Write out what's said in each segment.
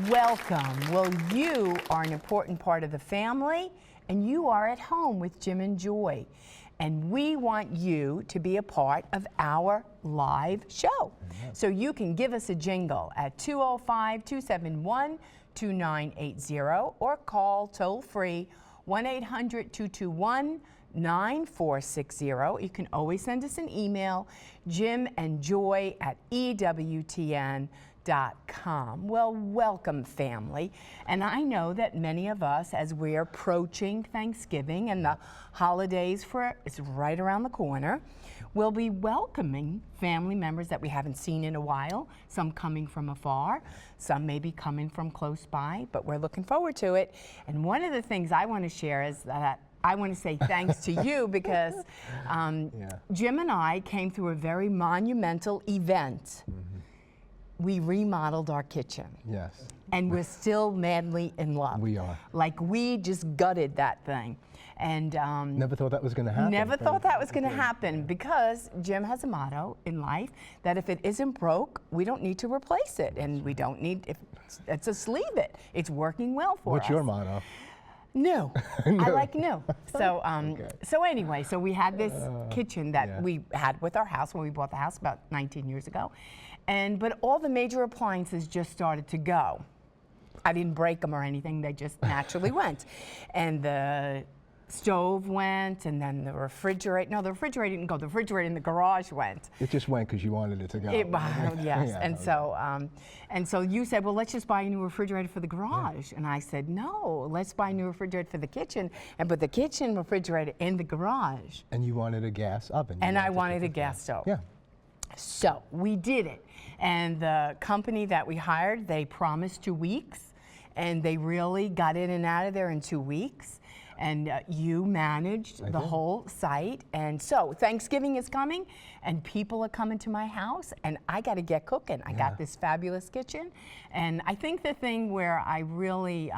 welcome. Well, you are an important part of the family, and you are at home with Jim and Joy. And we want you to be a part of our live show. So you can give us a jingle at 205-271-2980 or call toll-free 1-800-221-9460. You can always send us an email, jimandjoy@EWTN.com. Well, welcome, family. And I know that many of us, as we're approaching Thanksgiving and the holidays it's right around the corner, will be welcoming family members that we haven't seen in a while, some coming from afar, some maybe coming from close by, but we're looking forward to it. And one of the things I want to share is that I want to say thanks to you because Jim and I came through a very monumental event. We remodeled our kitchen. Yes. And we're still madly in love. We are. Like, we just gutted that thing. And never thought that was going to happen. Never thought that was going to happen, because Jim has a motto in life that if it isn't broke, we don't need to replace it. And we don't need, if it's just leave it. It's working well for us. What's your motto? New. New. I like new. So, so anyway, so we had this kitchen that we had with our house when we bought the house about 19 years ago. But all the major appliances just started to go. I didn't break them or anything, they just naturally went. And the stove went, and then the refrigerator, no, the refrigerator didn't go, the refrigerator in the garage went. It just went because you wanted it to go. Yes, Yeah, and so you said, well, let's just buy a new refrigerator for the garage. And I said, no, let's buy a new refrigerator for the kitchen and put the kitchen refrigerator in the garage. And you wanted a gas oven. And I wanted a gas stove. Yeah. So we did it. And the company that we hired, they promised 2 weeks, and they really got in and out of there in 2 weeks. And you managed the whole site. And so Thanksgiving is coming, and people are coming to my house, and I got to get cooking. I got this fabulous kitchen. And I think the thing where I really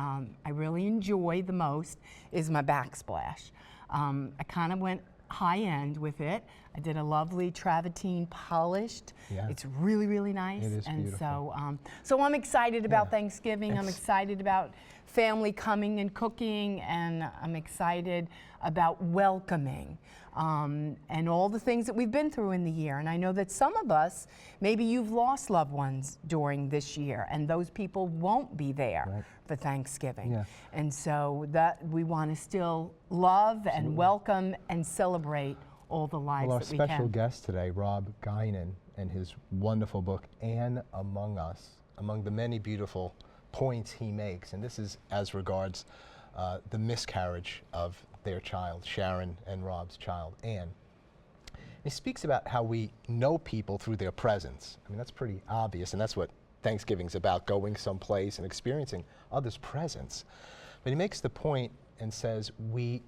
enjoy the most is my backsplash. I kind of went high end with it. I did a lovely travertine polished. Yeah. It's really, really nice. It is beautiful. So I'm excited about Thanksgiving. I'm excited about family coming and cooking, and I'm excited about welcoming and all the things that we've been through in the year. And I know that some of us, maybe you've lost loved ones during this year, and those people won't be there for Thanksgiving. Yeah. And so that we want to still love and welcome and celebrate all the lives that we can. Our special guest today, Rob Guinan, and his wonderful book, Anne Among Us, among the many beautiful points he makes, and this is as regards the miscarriage of their child, Sharon and Rob's child, Anne. He speaks about how we know people through their presence. I mean, that's pretty obvious, and that's what Thanksgiving's about, going someplace and experiencing others' presence. But he makes the point and says we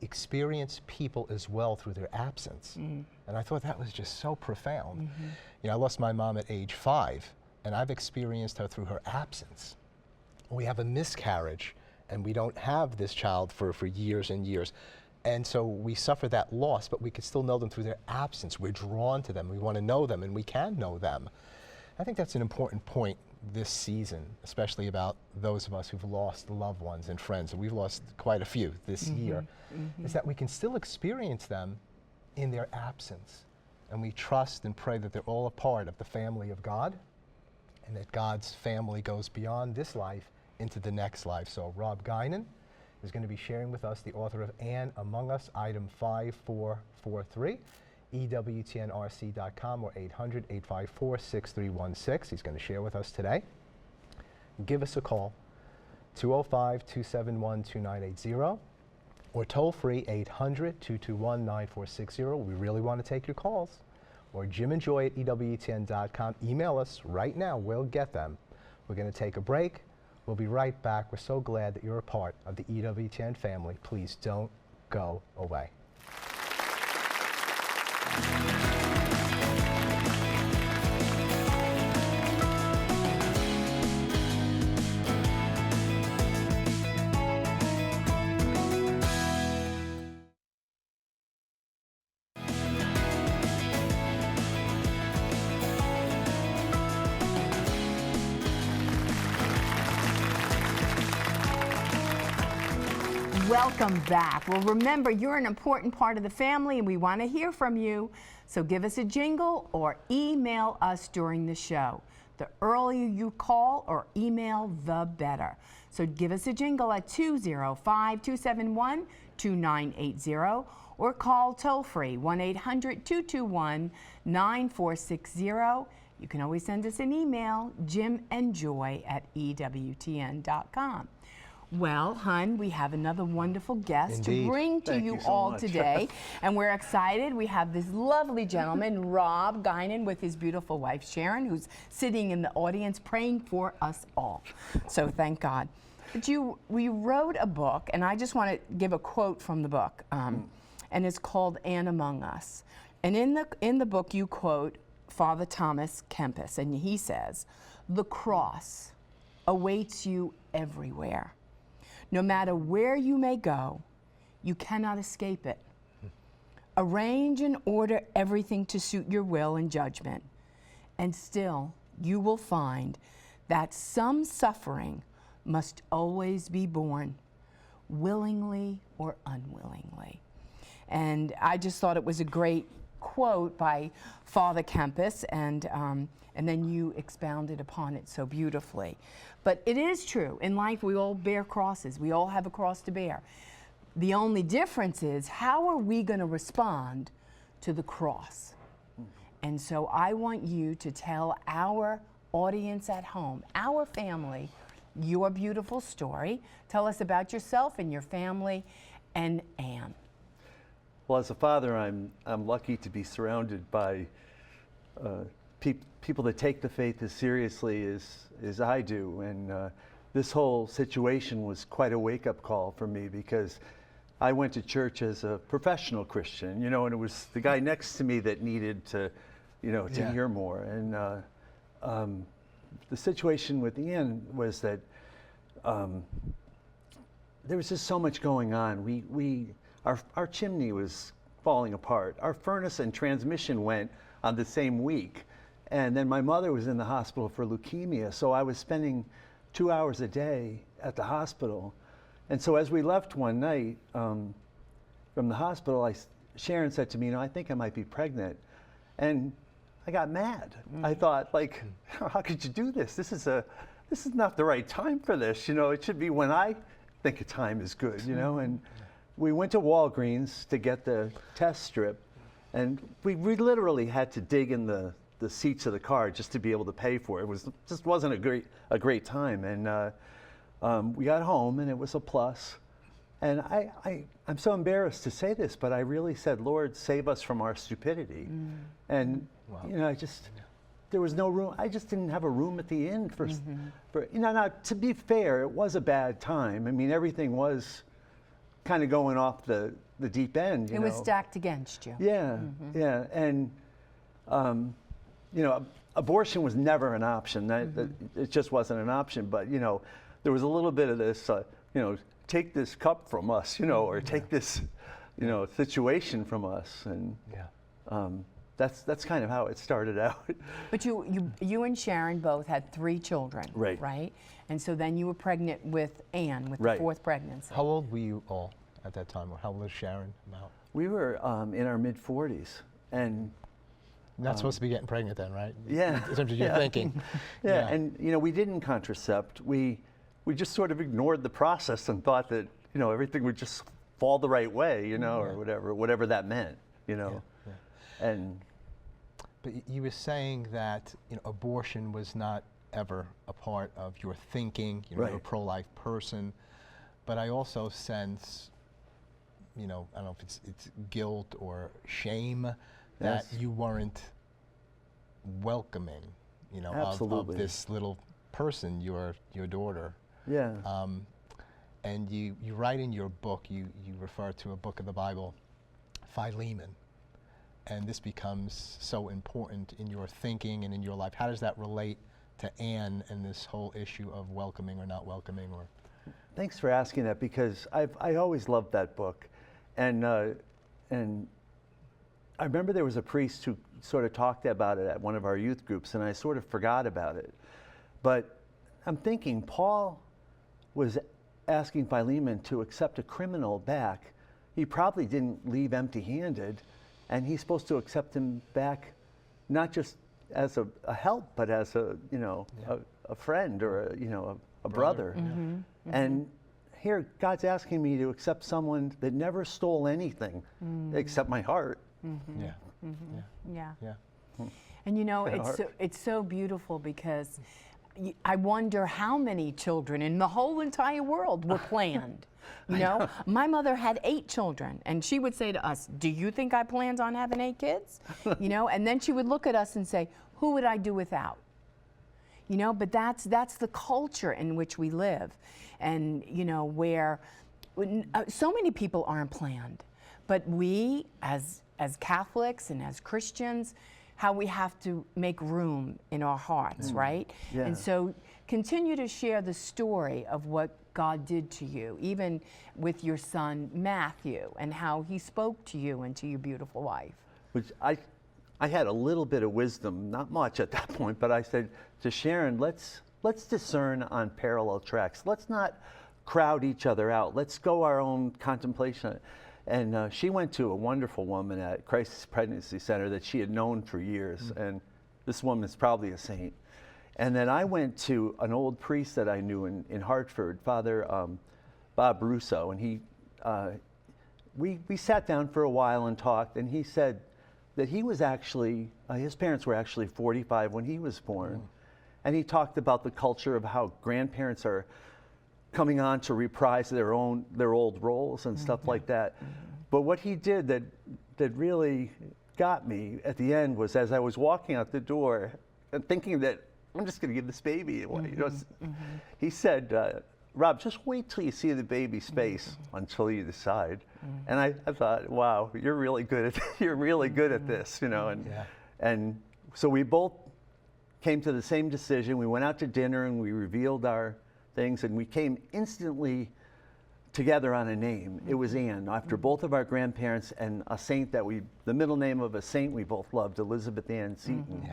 experience people as well through their absence. And I thought that was just so profound. You know, I lost my mom at age 5, and I've experienced her through her absence. We have a miscarriage, and we don't have this child for years and years. And so we suffer that loss, but we can still know them through their absence. We're drawn to them. We want to know them, and we can know them. I think that's an important point this season, especially about those of us who've lost loved ones and friends, and we've lost quite a few this year, is that we can still experience them in their absence. And we trust and pray that they're all a part of the family of God, and that God's family goes beyond this life into the next life. So Rob Guinan is going to be sharing with us, the author of Anne Among Us, item 5443, EWTNRC.com or 800-854-6316. He's going to share with us today. Give us a call, 205-271-2980, or toll free 800-221-9460. We really want to take your calls. Or jimandjoy@EWTN.com. Email us right now. We'll get them. We're going to take a break. We'll be right back. We're so glad that you're a part of the EWTN family. Please don't go away. Welcome back. Well, remember, you're an important part of the family and we want to hear from you. So give us a jingle or email us during the show. The earlier you call or email, the better. So give us a jingle at 205-271-2980 or call toll-free 1-800-221-9460. You can always send us an email, jimandjoy@EWTN.com. Well, hun, we have another wonderful guest Indeed. to bring to Thank you you so all much. today. And we're excited. We have this lovely gentleman, Rob Guinan, with his beautiful wife, Sharon, who's sitting in the audience praying for us all. So thank God. But we wrote a book, and I just want to give a quote from the book, and it's called Anne Among Us. And in the book, you quote Father Thomas Kempis, and he says, "The cross awaits you everywhere. No matter where you may go, you cannot escape it. Arrange and order everything to suit your will and judgment, and still you will find that some suffering must always be borne, willingly or unwillingly." And I just thought it was a great quote by Father Kempis, and then you expounded upon it so beautifully. But it is true, in life we all bear crosses, we all have a cross to bear. The only difference is, how are we going to respond to the cross? And so I want you to tell our audience at home, our family, your beautiful story. Tell us about yourself and your family and Anne. Well, as a father, I'm lucky to be surrounded by people that take the faith as seriously as I do, and this whole situation was quite a wake-up call for me, because I went to church as a professional Christian, and it was the guy next to me that needed to, to hear more. And the situation with Ian was that there was just so much going on. Our chimney was falling apart. Our furnace and transmission went on the same week. And then my mother was in the hospital for leukemia, so I was spending 2 hours a day at the hospital. And so as we left one night from the hospital, Sharon said to me, I think I might be pregnant. And I got mad. I thought, how could you do this? This is not the right time for this. It should be when I think a time is good, And we went to Walgreens to get the test strip, and we literally had to dig in the seats of the car just to be able to pay for it. It just wasn't a great time. And we got home, and it was a plus. And I'm so embarrassed to say this, but I really said, Lord, save us from our stupidity. And wow. There was no room. I just didn't have a room at the inn for now, to be fair, it was a bad time. I mean, everything was kind of going off the deep end. It was stacked against you. Yeah, yeah. And, abortion was never an option. It just wasn't an option. But, there was a little bit of this, take this cup from us, or take this, situation from us. And that's kind of how it started out. But you and Sharon both had 3 children, right? Right? And so then you were pregnant with Anne, with the 4th pregnancy. How old were you all at that time, or how old was Sharon about? We were in our mid-40s, and not supposed to be getting pregnant then, right? Yeah. In terms of your thinking. Yeah, and we didn't contracept. We just sort of ignored the process and thought that everything would just fall the right way, or whatever that meant, Yeah. And but you were saying that abortion was not ever a part of your thinking. You're a pro-life person, but I also sense, I don't know if it's guilt or shame that you weren't welcoming, of this little person, your daughter. Yeah. And you write in your book, you refer to a book of the Bible, Philemon. And this becomes so important in your thinking and in your life. How does that relate to Anne and this whole issue of welcoming or not welcoming? Or Thanks for asking that, because I always loved that book, and I remember there was a priest who sort of talked about it at one of our youth groups, and I sort of forgot about it. But I'm thinking Paul was asking Philemon to accept a criminal back, he probably didn't leave empty-handed, and he's supposed to accept him back, not just as a help, but as a a friend or a brother. And here God's asking me to accept someone that never stole anything except my heart. Yeah. Yeah. Yeah. And it's so beautiful because I wonder how many children in the whole entire world were planned. My mother had 8 children, and she would say to us, "Do you think I planned on having 8 kids?" And then she would look at us and say, "Who would I do without?" But that's the culture in which we live, and where so many people aren't planned, but we as Catholics and as Christians, how we have to make room in our hearts, right? Yeah. And so continue to share the story of what God did to you, even with your son Matthew, and how he spoke to you and to your beautiful wife. Which I had a little bit of wisdom, not much at that point, but I said to Sharon, let's discern on parallel tracks. Let's not crowd each other out. Let's go our own contemplation. And she went to a wonderful woman at Crisis Pregnancy Center that she had known for years. And this woman is probably a saint. And then I went to an old priest that I knew in Hartford, Father Bob Russo. And we sat down for a while and talked. And he said that he was actually, his parents were actually 45 when he was born. And he talked about the culture of how grandparents are coming on to reprise their old roles and stuff like that. But what he did that really got me at the end was, as I was walking out the door and thinking that I'm just going to give this baby away, he said, "Rob, just wait till you see the baby's face until you decide." And I thought, wow, you're really good at this, And so we both came to the same decision. We went out to dinner and we revealed our things, and we came instantly together on a name. It was Anne, after both of our grandparents, and a saint the middle name of a saint we both loved, Elizabeth Ann Seton.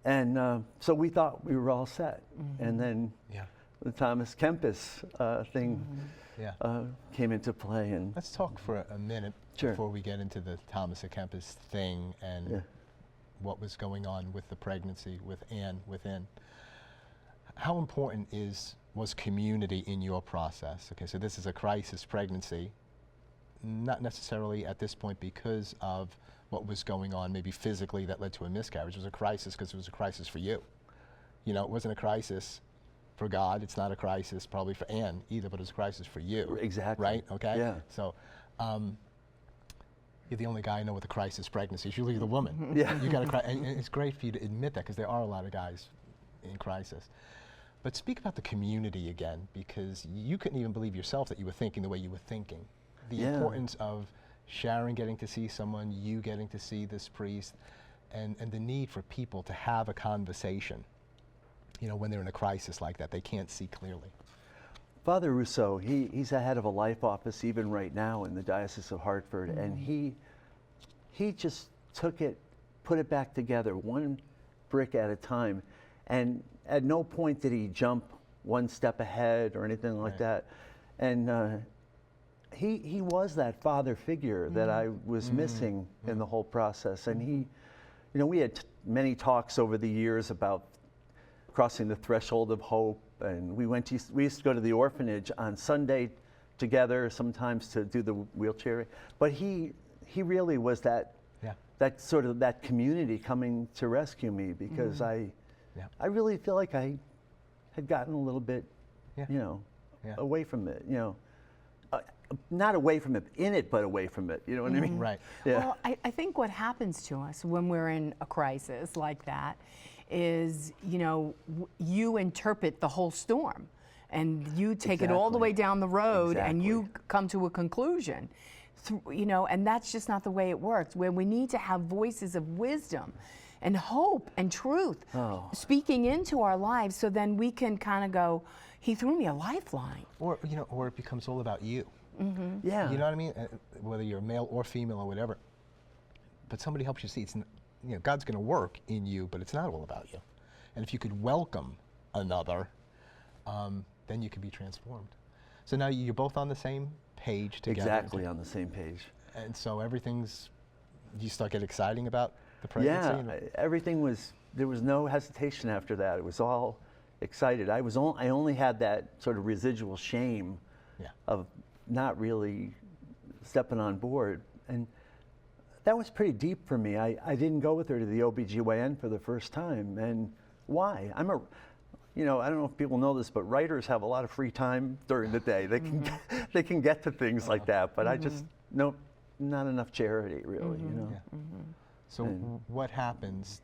And so we thought we were all set. And then the Thomas Kempis thing came into play. And Let's talk for a minute before we get into the Thomas à Kempis thing and what was going on with the pregnancy with Anne within. How important was community in your process? Okay, so this is a crisis pregnancy, not necessarily at this point because of what was going on maybe physically that led to a miscarriage. It was a crisis because it was a crisis for you. It wasn't a crisis for God. It's not a crisis probably for Anne either, but it's a crisis for you. Exactly. Right? Okay? Yeah. So you're the only guy I know with a crisis pregnancy. It's usually the woman. Yeah. You got a and it's great for you to admit that because there are a lot of guys in crisis. But speak about the community again, because you couldn't even believe yourself that you were thinking the way you were thinking. The importance of Sharon getting to see someone, you getting to see this priest, and the need for people to have a conversation, when they're in a crisis like that. They can't see clearly. Father Rousseau, he's the head of a life office even right now in the Diocese of Hartford, and he just took it, put it back together, one brick at a time, and at no point did he jump one step ahead or anything like that. And he was that father figure that I was missing in the whole process. And we had many talks over the years about crossing the threshold of hope. And we used to go to the orphanage on Sunday together, sometimes to do the wheelchair. But he really was that sort of that community coming to rescue me, because I really feel like I had gotten a little bit, away from it, not away from it, in it, but away from it. You know what I mean? Right. Yeah. Well, I think what happens to us when we're in a crisis like that is, you interpret the whole storm and you take it all the way down the road and you come to a conclusion. And that's just not the way it works, where we need to have voices of wisdom and hope and truth speaking into our lives, so then we can kind of go, he threw me a lifeline. Or it becomes all about you. Yeah. You know what I mean? Whether you're male or female or whatever. But somebody helps you see it's, God's going to work in you, but it's not all about you. And if you could welcome another, then you could be transformed. So now you're both on the same page together. Exactly on the same page. And so everything's, you start get exciting about the pregnancy? Yeah, everything was, there was no hesitation after that. It was all excited. I only had that sort of residual shame of not really stepping on board. And that was pretty deep for me. I didn't go with her to the OBGYN for the first time. And why? You know, I don't know if people know this, but writers have a lot of free time during the day. They can they can get to things like that, but I just, not enough charity, really, you know. Yeah. So what happens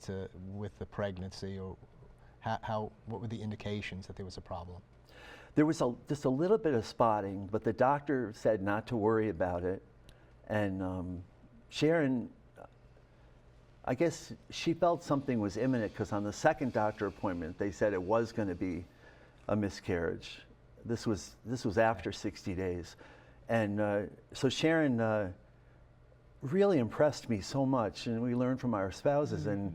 with the pregnancy, or what were the indications that there was a problem? There was just a little bit of spotting, but the doctor said not to worry about it. And Sharon, I guess she felt something was imminent, because on the second doctor appointment, they said it was going to be a miscarriage. This was after 60 days. And so Sharon really impressed me so much, and we learned from our spouses. And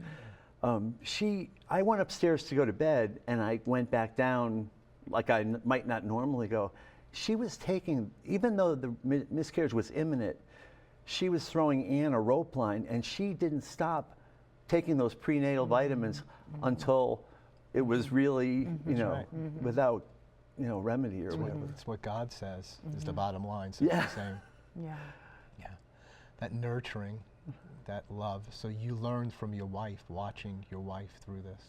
I went upstairs to go to bed, and I went back down like I might not normally go. She was taking, even though the miscarriage was imminent, she was throwing Anne a rope line, and she didn't stop taking those prenatal vitamins until it was really, you know, without, you know, remedy or whatever. It's what God says is the bottom line. So Yeah. it's the same. Yeah. Yeah. That nurturing, that love. So you learned from your wife, watching your wife through this.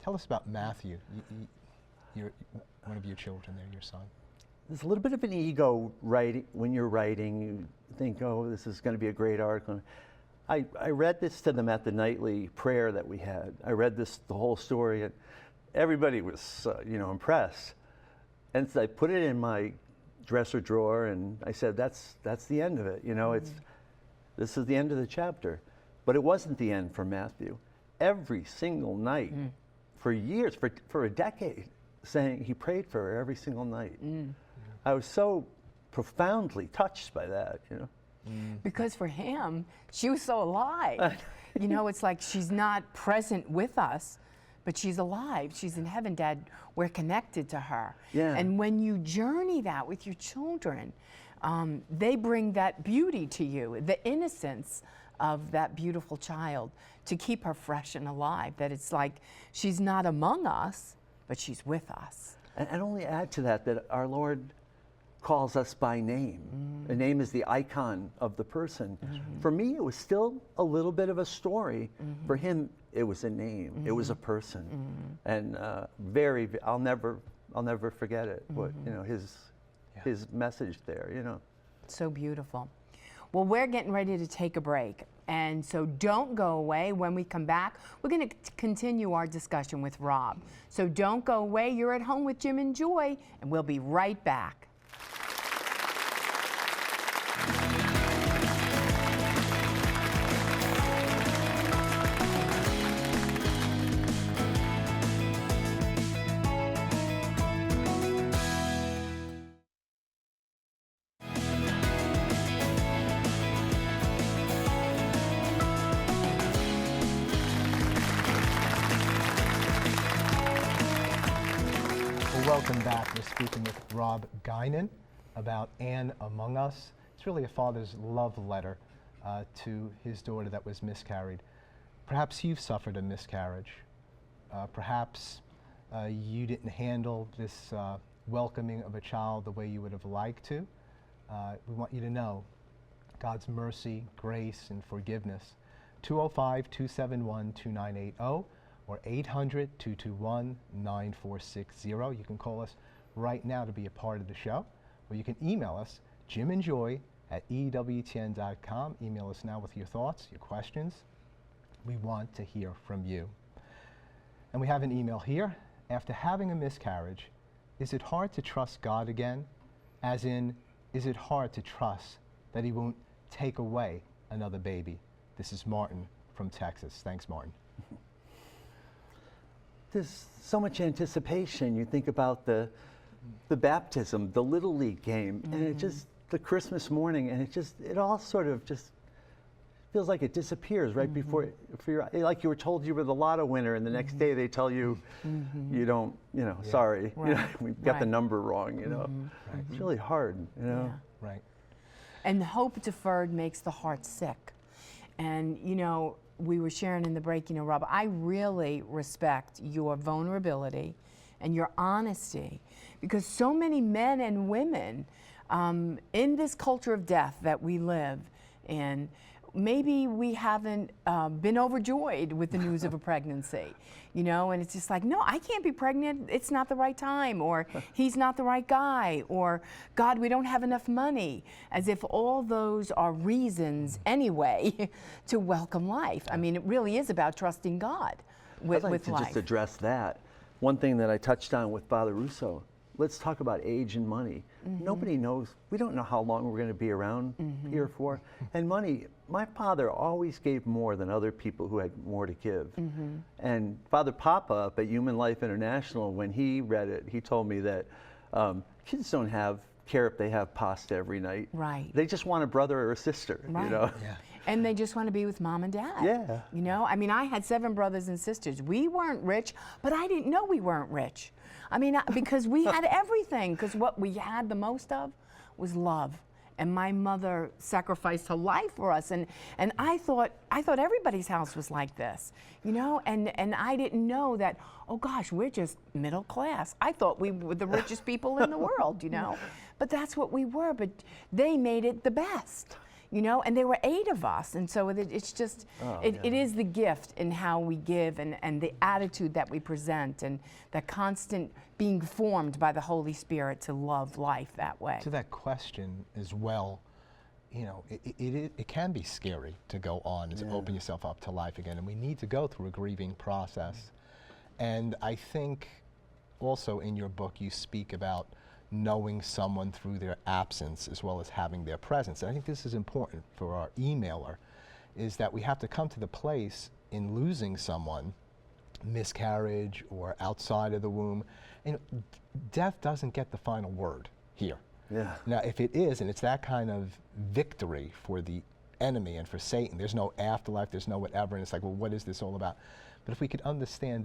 Tell us about Matthew, one of your children there, your son. There's a little bit of an ego when you're writing. You think, oh, this is going to be a great article. I read this to them at the nightly prayer that we had. I read the whole story, and everybody was, you know, impressed. And so I put it in my dresser drawer, and I said, that's the end of it. You know, this is the end of the chapter. But it wasn't the end for Matthew. Every single night, for years, for a decade, saying he prayed for her every single night. I was so profoundly touched by that, you know. Because for him, she was so alive. You know, it's like she's not present with us, but she's alive. She's in heaven, Dad. We're connected to her. Yeah. And when you journey that with your children, they bring that beauty to you, the innocence of that beautiful child, to keep her fresh and alive. That it's like she's not among us, but she's with us. And only add to that our Lord calls us by name. The name is the icon of the person. For me, it was still a little bit of a story. For him, it was a name. It was a person. And I'll never forget it. What, you know, his message there, you know. So beautiful. Well, we're getting ready to take a break. And so don't go away. When we come back, we're going to continue our discussion with Rob. So don't go away. You're at home with Jim and Joy, and we'll be right back. Welcome back. We're speaking with Rob Guinan about Anne Among Us. It's really a father's love letter to his daughter that was miscarried. Perhaps you've suffered a miscarriage. Perhaps you didn't handle this welcoming of a child the way you would have liked to. We want you to know God's mercy, grace, and forgiveness. 205-271-2980. or 800-221-9460. You can call us right now to be a part of the show, or you can email us, jimandjoy@EWTN.com. Email us now with your thoughts, your questions. We want to hear from you. And we have an email here. After having a miscarriage, is it hard to trust God again? As in, is it hard to trust that He won't take away another baby? This is Martin from Texas. Thanks, Martin. There's so much anticipation. You think about the baptism, the Little League game, and it just, the Christmas morning, and it all sort of just feels like it disappears right before like you were told you were the lotto winner, and the next day they tell you you don't, sorry, we got the number wrong, Right. It's really hard, Right. And hope deferred makes the heart sick. And, we were sharing in the break, Rob, I really respect your vulnerability and your honesty, because so many men and women in this culture of death that we live in, maybe we haven't been overjoyed with the news of a pregnancy, and it's just like, no, I can't be pregnant. It's not the right time, or he's not the right guy, or God, we don't have enough money, as if all those are reasons anyway to welcome life. I mean, it really is about trusting God with I'd like to life. just address that. One thing that I touched on with Father Russo, let's talk about age and money. Nobody knows, we don't know how long we're going to be around here for. And money, my father always gave more than other people who had more to give. And Father Papa up at Human Life International, when he read it, he told me that kids don't care if they have pasta every night. Right. They just want a brother or a sister, Right. Yeah. And they just want to be with mom and dad. Yeah. I mean, I had 7 brothers and sisters. We weren't rich, but I didn't know we weren't rich. I mean, because we had everything, because what we had the most of was love. And my mother sacrificed her life for us. And I thought everybody's house was like this, and I didn't know that, oh gosh, we're just middle class. I thought we were the richest people in the world, But that's what we were, but they made it the best. And there were 8 of us, and so it's just, it is the gift in how we give, and the attitude that we present, and that constant being formed by the Holy Spirit to love life that way. To that question as well, it can be scary to go on and to open yourself up to life again, and we need to go through a grieving process. And I think also in your book you speak about knowing someone through their absence as well as having their presence. And I think this is important for our emailer, is that we have to come to the place in losing someone, miscarriage or outside of the womb, death doesn't get the final word here. Yeah. Now, if it is, and it's that kind of victory for the enemy and for Satan, there's no afterlife, there's no whatever, and it's like, well, what is this all about? But if we could understand,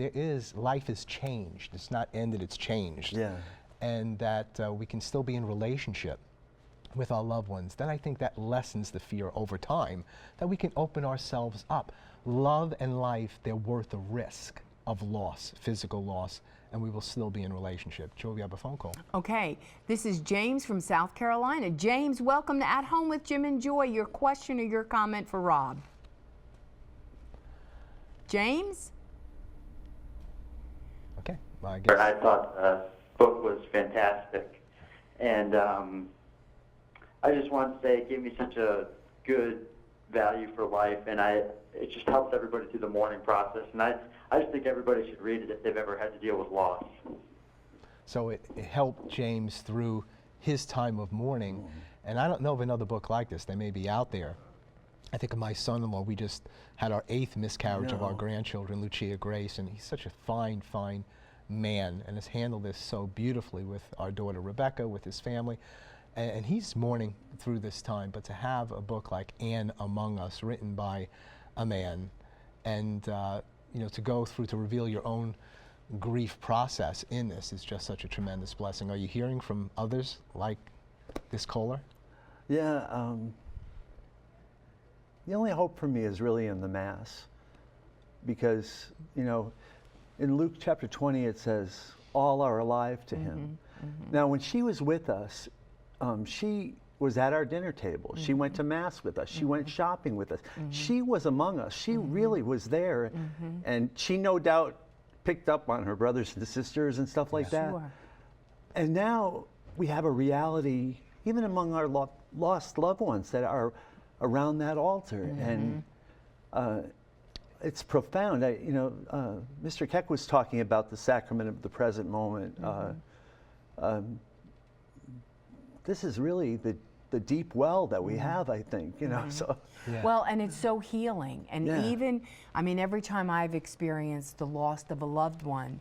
life is changed. It's not ended, it's changed. Yeah. And that we can still be in relationship with our loved ones, then I think that lessens the fear over time, that we can open ourselves up. Love and life, they're worth the risk of loss, physical loss, and we will still be in relationship. Joe, we have a phone call. Okay, this is James from South Carolina. James, welcome to At Home with Jim and Joy. Your question or your comment for Rob? James? Okay, well, I guess. I thought the book was fantastic, and I just wanted to say it gave me such a good value for life, and it just helps everybody through the mourning process, and I just think everybody should read it if they've ever had to deal with loss. So it helped James through his time of mourning, and I don't know of another book like this. They may be out there. I think of my son-in-law. We just had our 8th miscarriage of our grandchildren, Lucia Grace, and he's such a fine, fine man, and has handled this so beautifully with our daughter Rebecca, with his family, and he's mourning through this time. But to have a book like Anne Among Us, written by a man, and to go through, to reveal your own grief process in this is just such a tremendous blessing. Are you hearing from others like this caller? Yeah. The only hope for me is really in the Mass, because, in Luke chapter 20 it says, all are alive to him. Now, when she was with us, she was at our dinner table. She went to Mass with us. She went shopping with us. She was among us. She really was there. And she no doubt picked up on her brothers and sisters and stuff like that. Sure. And now we have a reality, even among our lost loved ones, that are around that altar. And it's profound. Mr. Keck was talking about the sacrament of the present moment. This is really the deep well that we have, I think, so. Yeah. Well, and it's so healing. And even, every time I've experienced the loss of a loved one,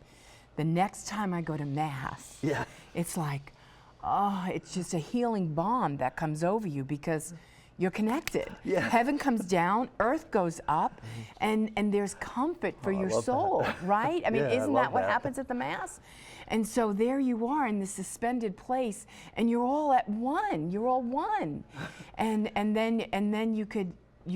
the next time I go to Mass, it's like, it's just a healing balm that comes over you, because, you're connected. Yeah. Heaven comes down, earth goes up, and there's comfort for your love that. soul, right? I mean, Yeah, I isn't love that what that. happens at the Mass? And so there you are in this suspended place, and you're all at one. You're all one, and then you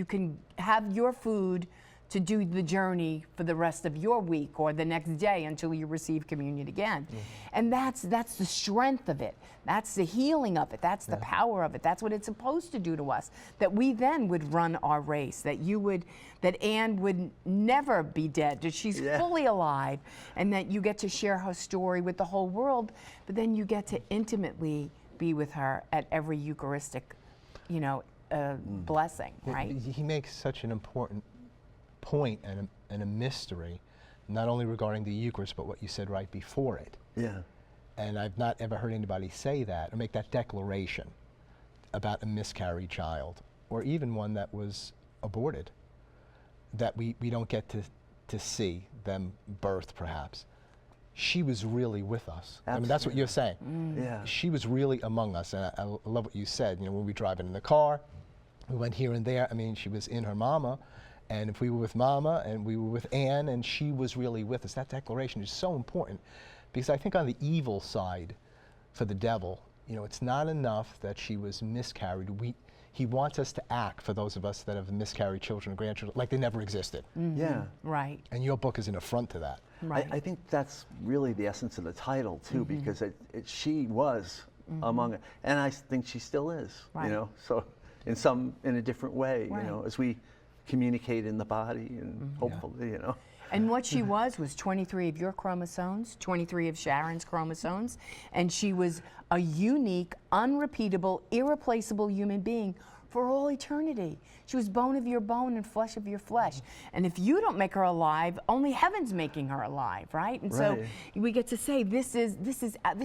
can have your food to do the journey for the rest of your week or the next day until you receive communion again. And that's the strength of it. That's the healing of it. That's the power of it. That's what it's supposed to do to us. That we then would run our race. That Anne would never be dead. That she's fully alive, and that you get to share her story with the whole world. But then you get to intimately be with her at every Eucharistic, blessing, right? He makes such an important point and a mystery, not only regarding the Eucharist, but what you said right before it. Yeah. And I've not ever heard anybody say that or make that declaration about a miscarried child, or even one that was aborted, that we don't get to see them birth, perhaps. She was really with us. Absolutely. I mean, that's what you're saying. Yeah. She was really among us, and I love what you said. When we driving in the car, we went here and there. I mean, she was in her mama, and if we were with Mama and we were with Anne, and she was really with us. That declaration is so important, because I think on the evil side for the devil, it's not enough that she was miscarried. He wants us to act for those of us that have miscarried children or grandchildren like they never existed. Yeah. Right. And your book is an affront to that. Right. I think that's really the essence of the title too, because she was among it, and I think she still is. Right. So in a different way, Right. As we communicate in the body, and hopefully, And what she was 23 of your chromosomes, 23 of Sharon's chromosomes, and she was a unique, unrepeatable, irreplaceable human being for all eternity. She was bone of your bone and flesh of your flesh. And if you don't make her alive, only heaven's making her alive, right? And so we get to say, this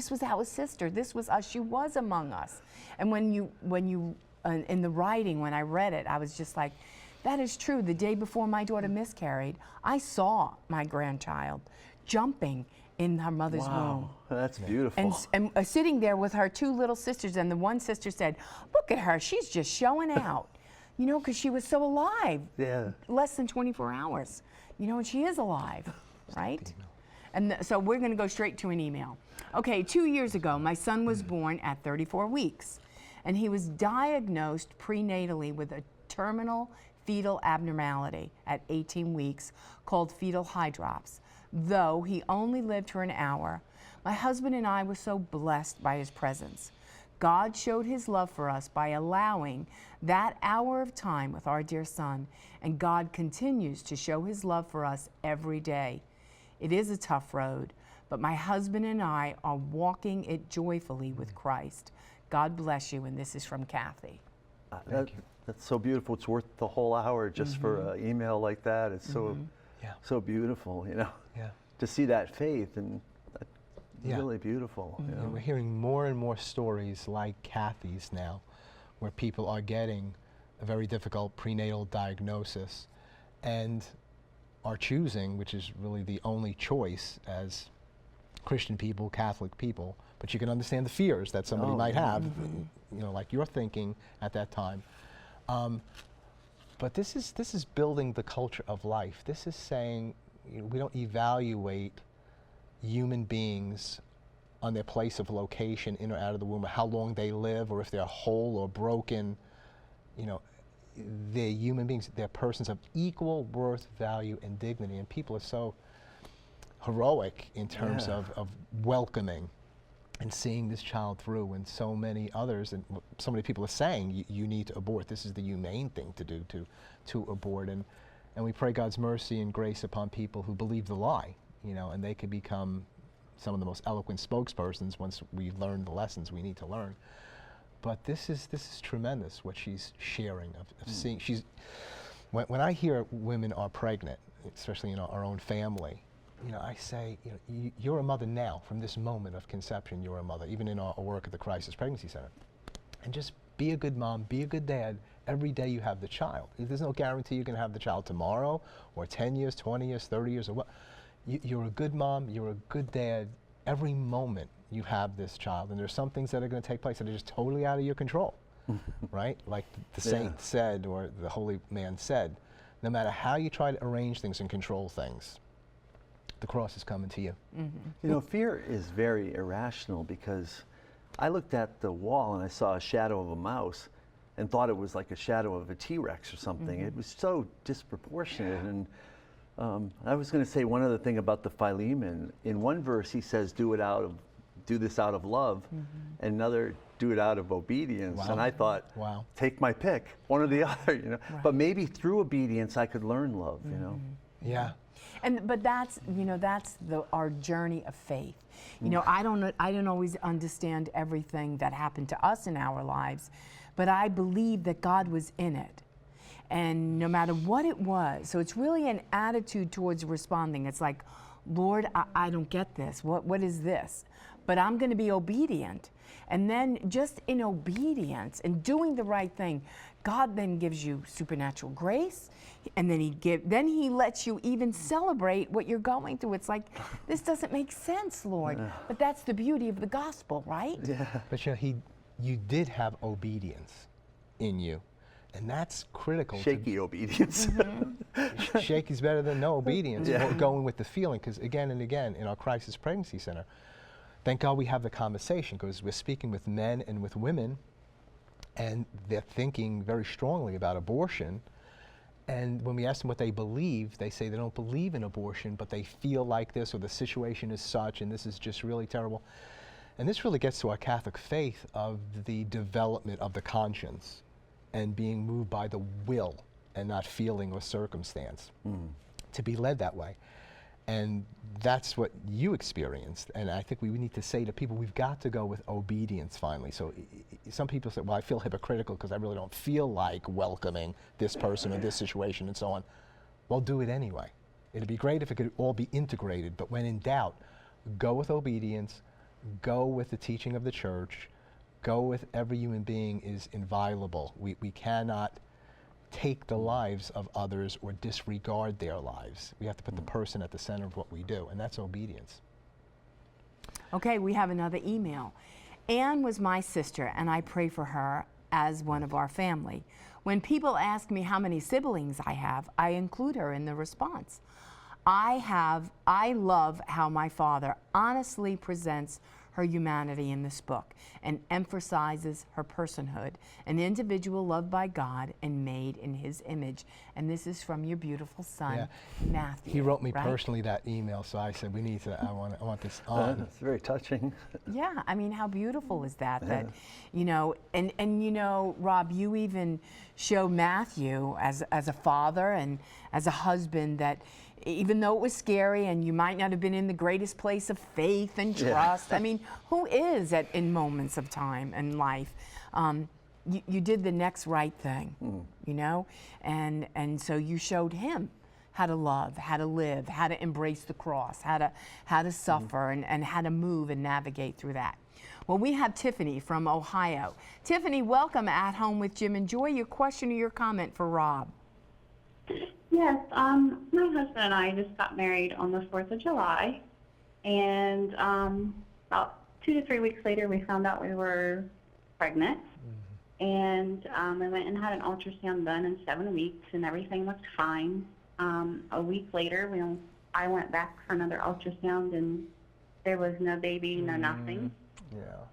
was our sister. This was us. She was among us. And when you in the writing, when I read it, I was just like, that is true. The day before my daughter miscarried, I saw my grandchild jumping in her mother's womb. That's beautiful. And sitting there with her two little sisters, and the one sister said, look at her, she's just showing out. Because she was so alive. Yeah. Less than 24 hours. And she is alive, right? And so we're going to go straight to an email. Okay, 2 years ago, my son was born at 34 weeks, and he was diagnosed prenatally with a terminal fetal abnormality at 18 weeks called fetal hydrops. Though he only lived for an hour, my husband and I were so blessed by his presence. God showed his love for us by allowing that hour of time with our dear son, and God continues to show his love for us every day. It is a tough road, but my husband and I are walking it joyfully with Christ. God bless you, and this is from Kathy. Thank you. That's so beautiful. It's worth the whole hour just for an email like that. It's so beautiful, Yeah. to see that faith, and Yeah. really beautiful. And we're hearing more and more stories like Kathy's now, where people are getting a very difficult prenatal diagnosis and are choosing, which is really the only choice as Christian people, Catholic people, but you can understand the fears that somebody might have, like you're thinking at that time. But this is building the culture of life. This is saying we don't evaluate human beings on their place of location in or out of the womb, or how long they live, or if they're whole or broken. They're human beings. They're persons of equal worth, value, and dignity. And people are so heroic in terms of welcoming and seeing this child through, when so many others and so many people are saying you need to abort. This is the humane thing to do, to abort. And we pray God's mercy and grace upon people who believe the lie, and they could become some of the most eloquent spokespersons once we learn the lessons we need to learn. But this is tremendous what she's sharing of seeing. When I hear women are pregnant, especially in our own family, I say, you're a mother now. From this moment of conception, you're a mother. Even in our work at the Crisis Pregnancy Center, and just be a good mom, be a good dad. Every day you have the child. There's no guarantee you're going to have the child tomorrow, or 10 years, 20 years, 30 years, or what. You're a good mom. You're a good dad. Every moment you have this child, and there's some things that are going to take place that are just totally out of your control. right? Like the Yeah. saint said, or the holy man said, no matter how you try to arrange things and control things, the cross is coming to you. You know, fear is very irrational because I looked at the wall and I saw a shadow of a mouse and thought it was like a shadow of a T-Rex or something. It was so disproportionate. And I was going to say one other thing about the Philemon. In one verse, he says, "Do this out of love," and another, "Do it out of obedience." Wow. And I thought, Wow. take my pick, one or the other, you know. Right. But maybe through obedience, I could learn love, you know. Yeah. But that's, you know, that's our journey of faith. You know, I don't always understand everything that happened to us in our lives, but I believe that God was in it. And no matter what it was, so it's really an attitude towards responding. It's like, Lord, I don't get this. What is this? But I'm going to be obedient. And then just in obedience and doing the right thing, God then gives you supernatural grace, and then he lets you even celebrate what you're going through. It's like, this doesn't make sense, Lord. But that's the beauty of the gospel, right? Yeah. But you know, you did have obedience in you, and that's critical. Shaky obedience. Shaky's better than no obedience. Yeah. Going with the feeling, because again and again in our crisis pregnancy center, thank God we have the conversation, because we're speaking with men and with women, and they're thinking very strongly about abortion. And when we ask them what they believe, they say they don't believe in abortion, but they feel like this, or the situation is such, and this is just really terrible. And this really gets to our Catholic faith of the development of the conscience and being moved by the will and not feeling or circumstance, to be led that way. And that's what you experienced. And I think we need to say to people, we've got to go with obedience finally. So some people say, well, I feel hypocritical because I really don't feel like welcoming this person or this situation and so on. Well, do it anyway. It'd be great if it could all be integrated, but when in doubt, go with obedience, go with the teaching of the church, go with every human being is inviolable. We cannot take the lives of others or disregard their lives. We have to put the person at the center of what we do, and that's obedience. Okay, we have another email. Anne was my sister, and I pray for her as one of our family. When people ask me how many siblings I have, I include her in the response. I love how my father honestly presents her humanity in this book and emphasizes her personhood, an individual loved by God and made in his image. And this is from your beautiful son, Matthew. He wrote me right? personally that email, so I said, I want this on. That's very touching. Yeah, I mean, how beautiful is that? That, you know, and you know, Rob, you even show Matthew as a father and as a husband that even though it was scary and you might not have been in the greatest place of faith and trust, I mean, who is in moments of time and life? You did the next right thing, you know? And so you showed him how to love, how to live, how to embrace the cross, how to suffer and how to move and navigate through that. Well, we have Tiffany from Ohio. Tiffany, welcome At Home with Jim and Joy. Your question or your comment for Rob? Yes, my husband and I just got married on the 4th of July, and about 2 to 3 weeks later, we found out we were pregnant, and we went and had an ultrasound done in 7 weeks, and everything looked fine. A week later, I went back for another ultrasound, and there was no baby, no nothing. Yeah.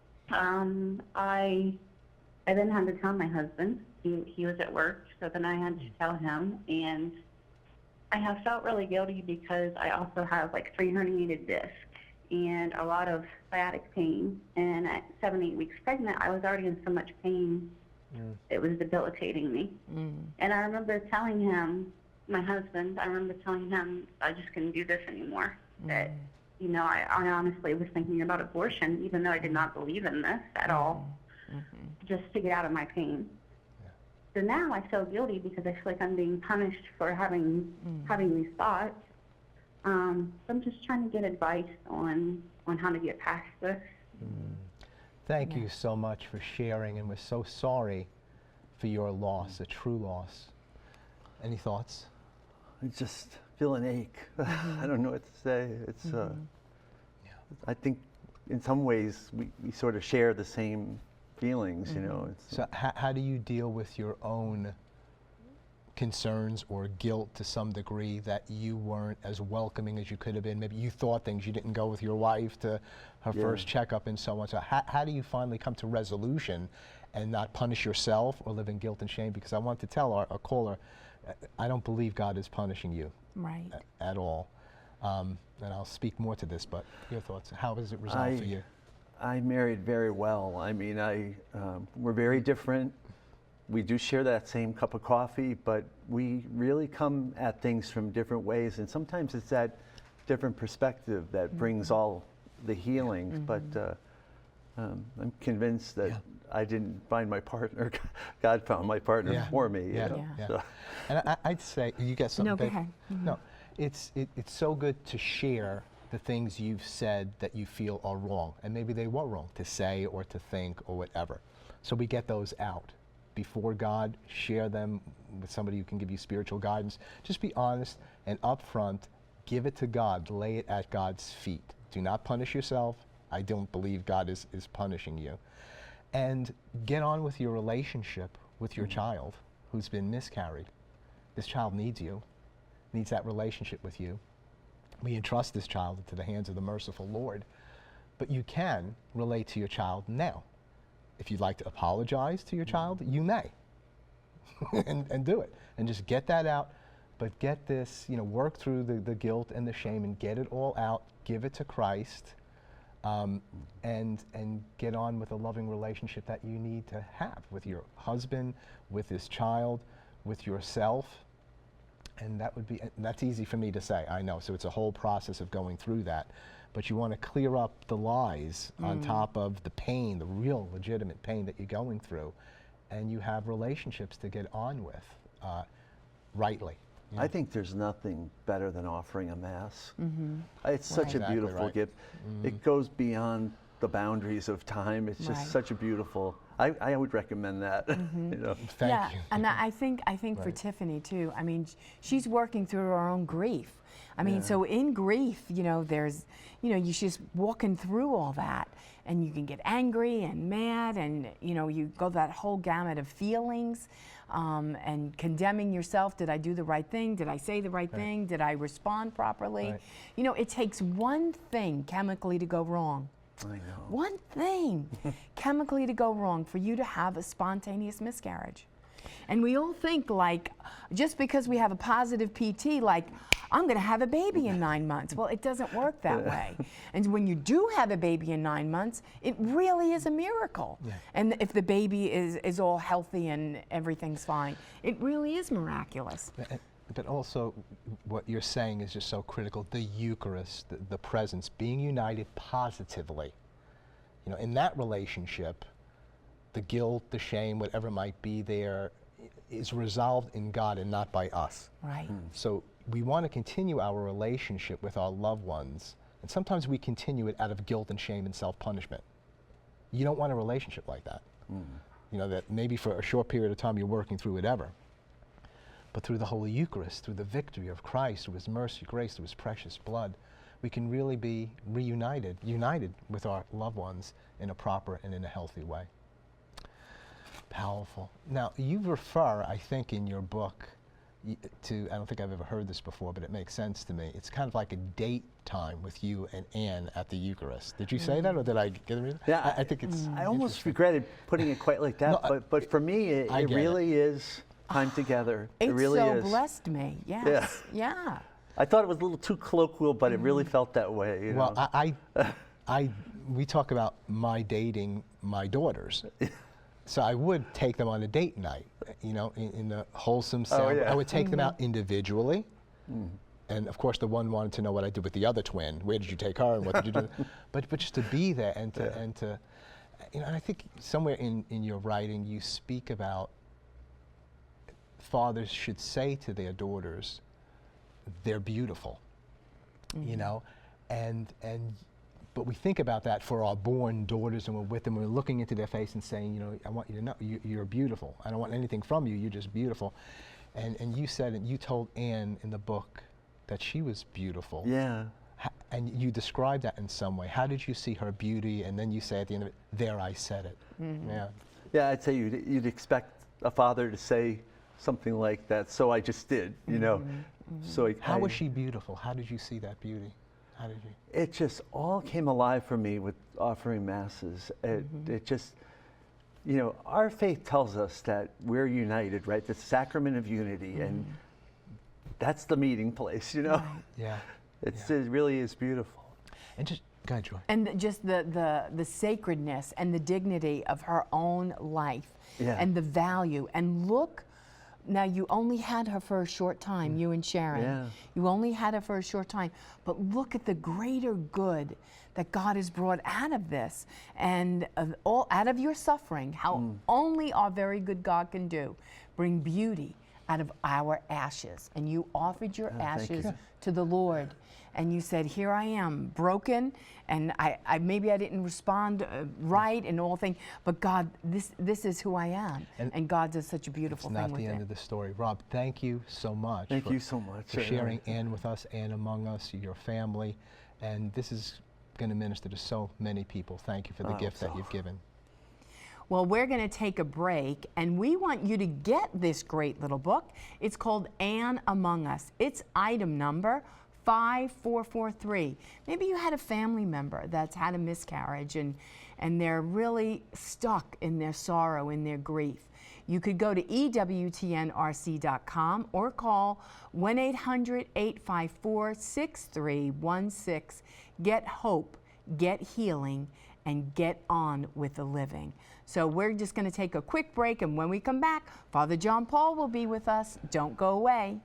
I then had to tell my husband. He was at work, so then I had to tell him, and I have felt really guilty because I also have like 3 herniated discs and a lot of sciatic pain. And at 7-8 weeks pregnant, I was already in so much pain, it was debilitating me. And I remember telling him, my husband, I just couldn't do this anymore. That, you know, I honestly was thinking about abortion, even though I did not believe in this at all, just to get out of my pain. So now I feel guilty because I feel like I'm being punished for having these thoughts. So I'm just trying to get advice on how to get past this. Thank you so much for sharing, and we're so sorry for your loss, a true loss. Any thoughts? I just feel an ache. I don't know what to say. It's, I think in some ways we sort of share the same feelings, you know. It's, So how do you deal with your own concerns or guilt to some degree that you weren't as welcoming as you could have been? Maybe you thought things, you didn't go with your wife to her first checkup and so on. So how do you finally come to resolution and not punish yourself or live in guilt and shame? Because I want to tell our caller, I don't believe God is punishing you at all. And I'll speak more to this, but your thoughts, how is it resolved for you? I married very well. I mean, we're very different. We do share that same cup of coffee, but we really come at things from different ways. And sometimes it's that different perspective that brings all the healing. But I'm convinced that I didn't find my partner. God found my partner for me. You know? So. And I'd say, you get something? No, go ahead. No, it's so good to share the things you've said that you feel are wrong. And maybe they were wrong to say or to think or whatever. So we get those out before God, share them with somebody who can give you spiritual guidance. Just be honest and upfront, give it to God, lay it at God's feet. Do not punish yourself. I don't believe God is punishing you. And get on with your relationship with your child who's been miscarried. This child needs you, needs that relationship with you. We entrust this child into the hands of the merciful Lord. But you can relate to your child now. If you'd like to apologize to your child, you may. and do it. And just get that out. But get this, work through the guilt and the shame and get it all out. Give it to Christ. And get on with a loving relationship that you need to have with your husband, with this child, with yourself. And that's easy for me to say, I know. So it's a whole process of going through that. But you want to clear up the lies on top of the pain, the real legitimate pain that you're going through. And you have relationships to get on with rightly. I think there's nothing better than offering a Mass. It's such a beautiful gift. It goes beyond the boundaries of time. It's just such a beautiful, I would recommend that. Thank you. And I think for Tiffany too, I mean, she's working through her own grief. I mean, so in grief, there's, you're just walking through all that, and you can get angry and mad, and you go that whole gamut of feelings, and condemning yourself. Did I do the right thing? Did I say the right thing? Did I respond properly? It takes one thing chemically to go wrong. I know. One thing chemically to go wrong for you to have a spontaneous miscarriage. And we all think like, just because we have a positive PT, like, I'm going to have a baby in 9 months. Well, it doesn't work that way. And when you do have a baby in 9 months, it really is a miracle. And if the baby is all healthy and everything's fine, it really is miraculous. But also, what you're saying is just so critical. The Eucharist, the presence, being united positively. In that relationship, the guilt, the shame, whatever might be there, is resolved in God and not by us. Right. So we want to continue our relationship with our loved ones, and sometimes we continue it out of guilt and shame and self-punishment. You don't want a relationship like that. That maybe for a short period of time you're working through whatever. But through the Holy Eucharist, through the victory of Christ, through His mercy, grace, through His precious blood, we can really be united with our loved ones in a proper and in a healthy way. Powerful. Now, you refer, I think, in your book to, I don't think I've ever heard this before, but it makes sense to me. It's kind of like a date time with you and Anne at the Eucharist. Did you say that, or did I get it right? Yeah, I think it's I almost regretted putting it quite like that, No, but for me, it really is time together. It really so is. blessed me. Yes. Yeah. I thought it was a little too colloquial, but it really felt that way. Well, we talk about my dating my daughters. So I would take them on a date night, in the wholesome sound. I would take them out individually. And of course, the one wanted to know what I did with the other twin. Where did you take her, and what did you do? But just to be there and to, and I think somewhere in your writing you speak about fathers should say to their daughters, they're beautiful, but we think about that for our born daughters, and we're with them, we're looking into their face and saying, I want you to know you're beautiful. I don't want anything from you, you're just beautiful. And you said, and you told Anne in the book that she was beautiful. Yeah. And you described that in some way. How did you see her beauty? And then you say at the end of it, there I said it. Yeah. Yeah, I'd say you'd expect a father to say something like that. So I just did, you know. So How was she beautiful? How did you see that beauty? How did you? It just all came alive for me with offering masses. It just, you know, our faith tells us that we're united, right? The sacrament of unity, and that's the meeting place, you know. Yeah. It really is beautiful. And just, go ahead, Joy. And just the sacredness and the dignity of her own life, and the value. And look, now you only had her for a short time, you and Sharon. Yeah. You only had her for a short time, but look at the greater good that God has brought out of this, and all out of your suffering, how only our very good God can do, bring beauty out of our ashes. And you offered your ashes to the Lord. And you said, here I am, broken, and I maybe I didn't respond right in all things, but God, this is who I am. And God does such a beautiful thing with it. It's not the end of the story. Rob, thank you so much. Thank you so much for sharing Ann with us, Ann among us, your family. And this is going to minister to so many people. Thank you for the gift that you've given. Well, we're going to take a break, and we want you to get this great little book. It's called Ann Among Us. It's item number 5443. Maybe you had a family member that's had a miscarriage, and they're really stuck in their sorrow, in their grief. You could go to EWTNRC.com or call 1-800-854-6316. Get hope, get healing, and get on with the living. So we're just going to take a quick break, and when we come back, Father John Paul will be with us. Don't go away.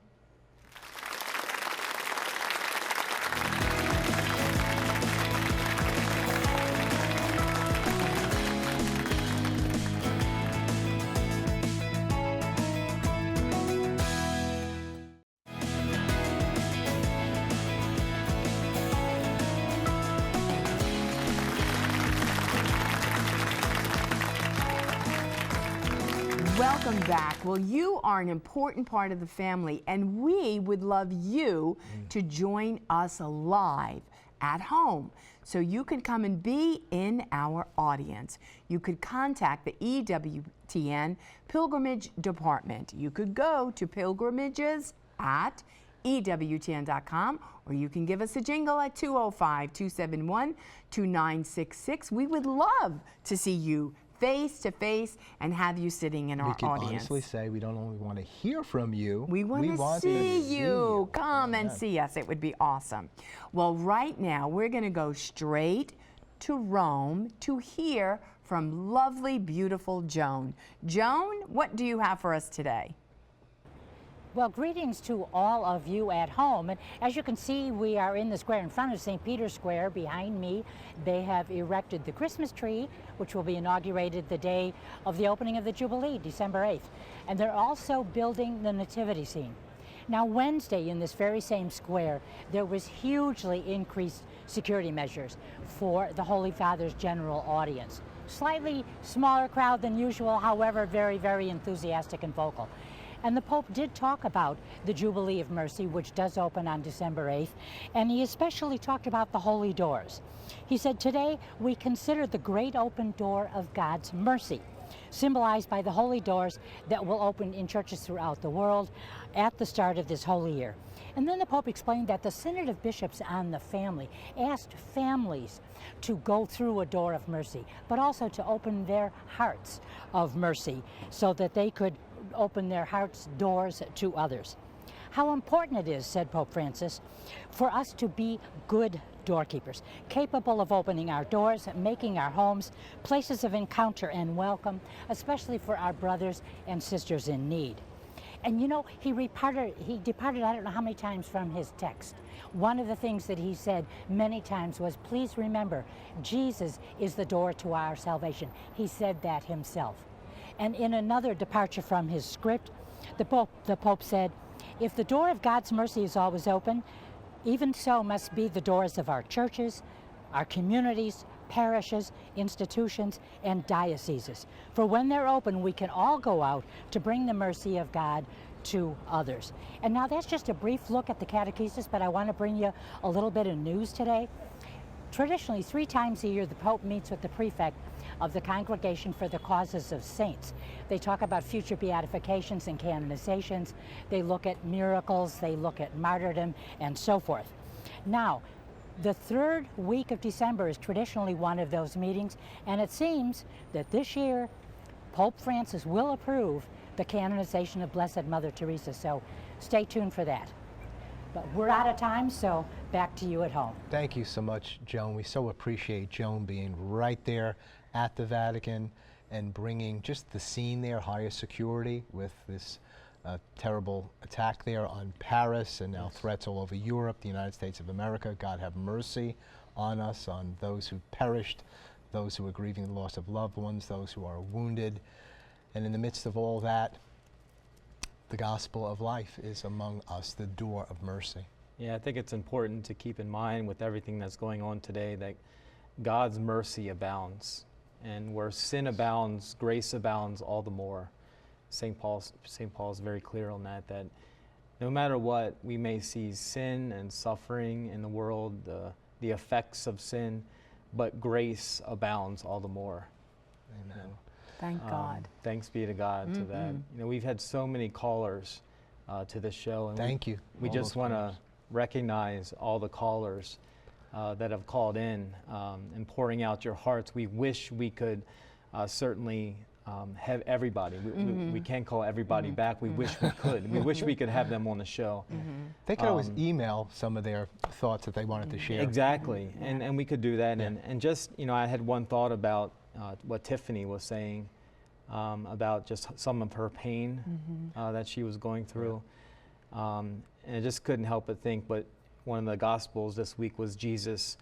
Welcome back. Well, you are an important part of the family, and we would love you to join us live at home. So you can come and be in our audience. You could contact the EWTN Pilgrimage Department. You could go to pilgrimages@EWTN.com, or you can give us a jingle at 205-271-2966. We would love to see you face to face and have you sitting in our audience. We can audience. honestly say we don't only want to hear from you, we want to see you. Come and see us. It would be awesome. Well, right now we're going to go straight to Rome to hear from lovely, beautiful Joan. Joan, what do you have for us today? Well, greetings to all of you at home. And as you can see, we are in the square in front of St. Peter's Square. Behind me, they have erected the Christmas tree, which will be inaugurated the day of the opening of the Jubilee, December 8th. And they're also building the nativity scene. Now, Wednesday in this very same square, there was hugely increased security measures for the Holy Father's general audience. Slightly smaller crowd than usual, however, very, very enthusiastic and vocal. And the Pope did talk about the Jubilee of Mercy, which does open on December 8th, and he especially talked about the holy doors. He said, today we consider the great open door of God's mercy, symbolized by the holy doors that will open in churches throughout the world at the start of this holy year. And then the Pope explained that the Synod of Bishops on the Family asked families to go through a door of mercy, but also to open their hearts of mercy so that they could open their hearts' doors to others. How important it is, said Pope Francis, for us to be good doorkeepers, capable of opening our doors, making our homes places of encounter and welcome, especially for our brothers and sisters in need. And you know, he departed, I don't know how many times from his text. One of the things that he said many times was, please remember, Jesus is the door to our salvation. He said that himself. And in another departure from his script, the Pope said, if the door of God's mercy is always open, even so must be the doors of our churches, our communities, parishes, institutions, and dioceses. For when they're open, we can all go out to bring the mercy of God to others. And now that's just a brief look at the catechesis, but I want to bring you a little bit of news today. Traditionally, 3 times a year, the Pope meets with the prefect of the Congregation for the Causes of Saints. They talk about future beatifications and canonizations. They look at miracles, they look at martyrdom, and so forth. Now, the 3rd week of December is traditionally one of those meetings, and it seems that this year, Pope Francis will approve the canonization of Blessed Mother Teresa, so stay tuned for that. But we're out of time, so back to you at home. Thank you so much, Joan. We so appreciate Joan being right there at the Vatican and bringing just the scene there, higher security with this terrible attack there on Paris and now threats all over Europe, the United States of America. God have mercy on us, on those who perished, those who are grieving the loss of loved ones, those who are wounded. And in the midst of all that, the gospel of life is among us, the door of mercy. Yeah, I think it's important to keep in mind with everything that's going on today that God's mercy abounds. And where sin abounds, grace abounds all the more. St. Paul is very clear on that, that no matter what, we may see sin and suffering in the world, the effects of sin, but grace abounds all the more. Amen. Thank God. Thanks be to God to that. You know, we've had so many callers to this show. And Thank you. We all just those want to callers. recognize all the callers that have called in and pouring out your hearts. We wish we could certainly have everybody. We can't call everybody back. We wish we could. We wish we could have them on the show. They could always email some of their thoughts that they wanted to share. Exactly, and we could do that. And just, you know, I had one thought about what Tiffany was saying about just some of her pain that she was going through. And I just couldn't help but think, but one of the Gospels this week was Jesus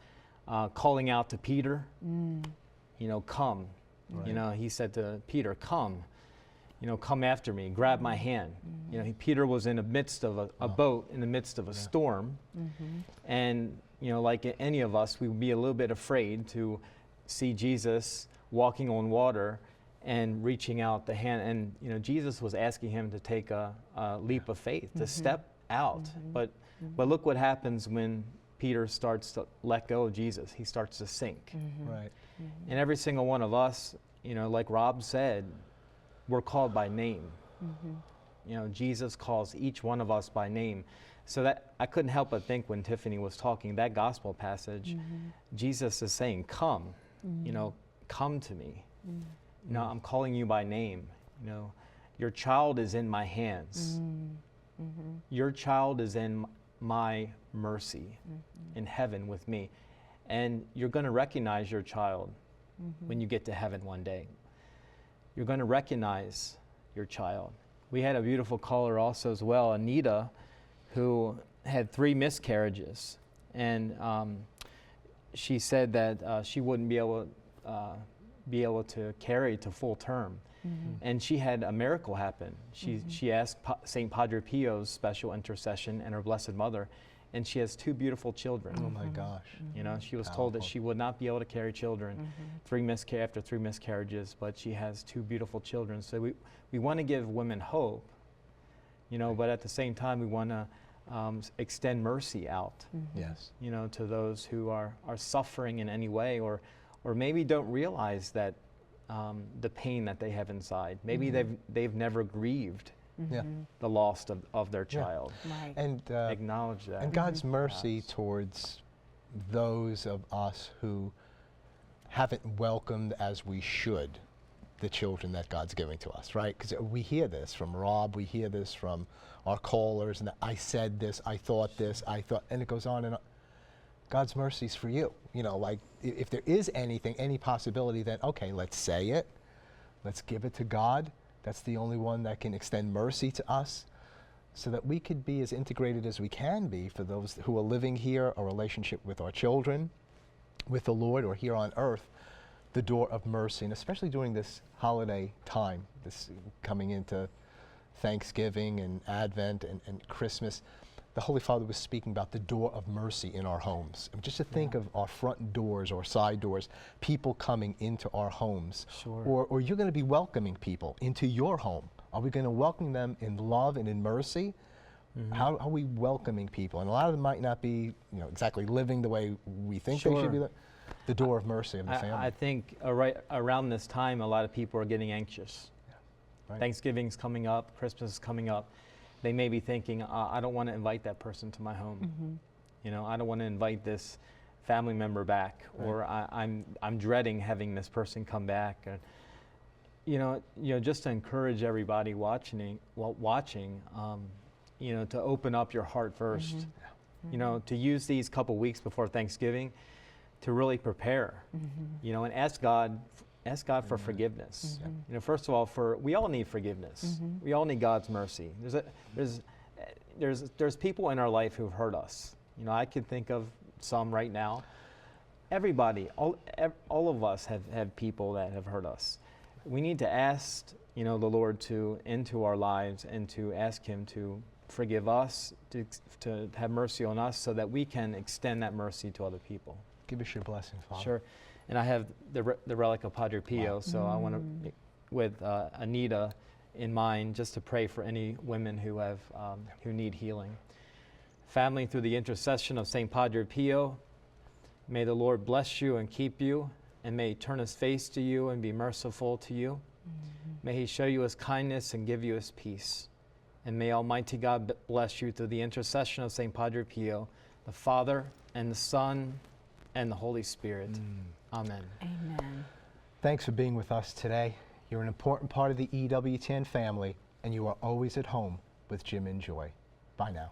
calling out to Peter, you know, come. Right. You know, he said to Peter, come, you know, come after me, grab my hand. You know, Peter was in the midst of a boat, in the midst of a storm. And, you know, like any of us, we would be a little bit afraid to see Jesus walking on water and reaching out the hand. And, you know, Jesus was asking him to take a leap of faith, to step out. But look what happens when Peter starts to let go of Jesus. He starts to sink. Right. And every single one of us, you know, like Rob said, we're called by name. You know, Jesus calls each one of us by name. So that I couldn't help but think when Tiffany was talking, that gospel passage, Jesus is saying, come, you know, come to me. You know, I'm calling you by name. You know, your child is in my hands. Your child is in my mercy in heaven with me. And you're going to recognize your child when you get to heaven one day. You're going to recognize your child. We had a beautiful caller also as well, Anita, who had 3 miscarriages. And she said that she wouldn't be able to carry to full term. And she had a miracle happen. She asked St. Padre Pio's special intercession and her Blessed Mother, and she has 2 beautiful children. Oh my gosh. You know, she was told that she would not be able to carry children after 3 miscarriages, but she has 2 beautiful children. So we want to give women hope, you know, but at the same time we want to extend mercy out, Yes. you know, to those who are suffering in any way, or maybe don't realize that the pain that they have inside. Maybe they've never grieved the loss of their child. Right. And Acknowledge that. And God's mercy towards those of us who haven't welcomed as we should the children that God's giving to us, right? Because we hear this from Rob, we hear this from our callers, and I said this, I thought this, and it goes on and on. God's mercy's for you. You know, like if there is anything, any possibility, then okay, let's say it. Let's give it to God. That's the only one that can extend mercy to us so that we could be as integrated as we can be for those who are living here, a relationship with our children, with the Lord, or here on earth, the door of mercy. And especially during this holiday time, this coming into Thanksgiving and Advent and Christmas, the Holy Father was speaking about the door of mercy in our homes. And just to think of our front doors or side doors, people coming into our homes. Sure. Or you're going to be welcoming people into your home Are we going to welcome them in love and in mercy? How are we welcoming people? And a lot of them might not be, exactly living the way we think they should be. The door of mercy of the family. I think around this time, a lot of people are getting anxious. Right. Thanksgiving's coming up, Christmas is coming up. They may be thinking, I don't want to invite that person to my home. I don't want to invite this family member back, or I'm dreading having this person come back. Just to encourage everybody watching, to open up your heart first. To use these couple weeks before Thanksgiving to really prepare. And ask God for forgiveness. First of all, we all need forgiveness. We all need God's mercy. There's people in our life who've hurt us. I can think of some right now. Everybody, all of us have people that have hurt us. We need to ask, the Lord into our lives and to ask Him to forgive us, to have mercy on us, so that we can extend that mercy to other people. Give us your blessing, Father. Sure. And I have the relic of Padre Pio, so I want to, with Anita in mind, just to pray for any women who need healing. Family, through the intercession of St. Padre Pio, may the Lord bless you and keep you, and may He turn His face to you and be merciful to you. May He show you His kindness and give you His peace. And may Almighty God bless you through the intercession of St. Padre Pio, the Father and the Son and the Holy Spirit. Amen. Amen. Thanks for being with us today. You're an important part of the EWTN family, and you are always at home with Jim and Joy. Bye now.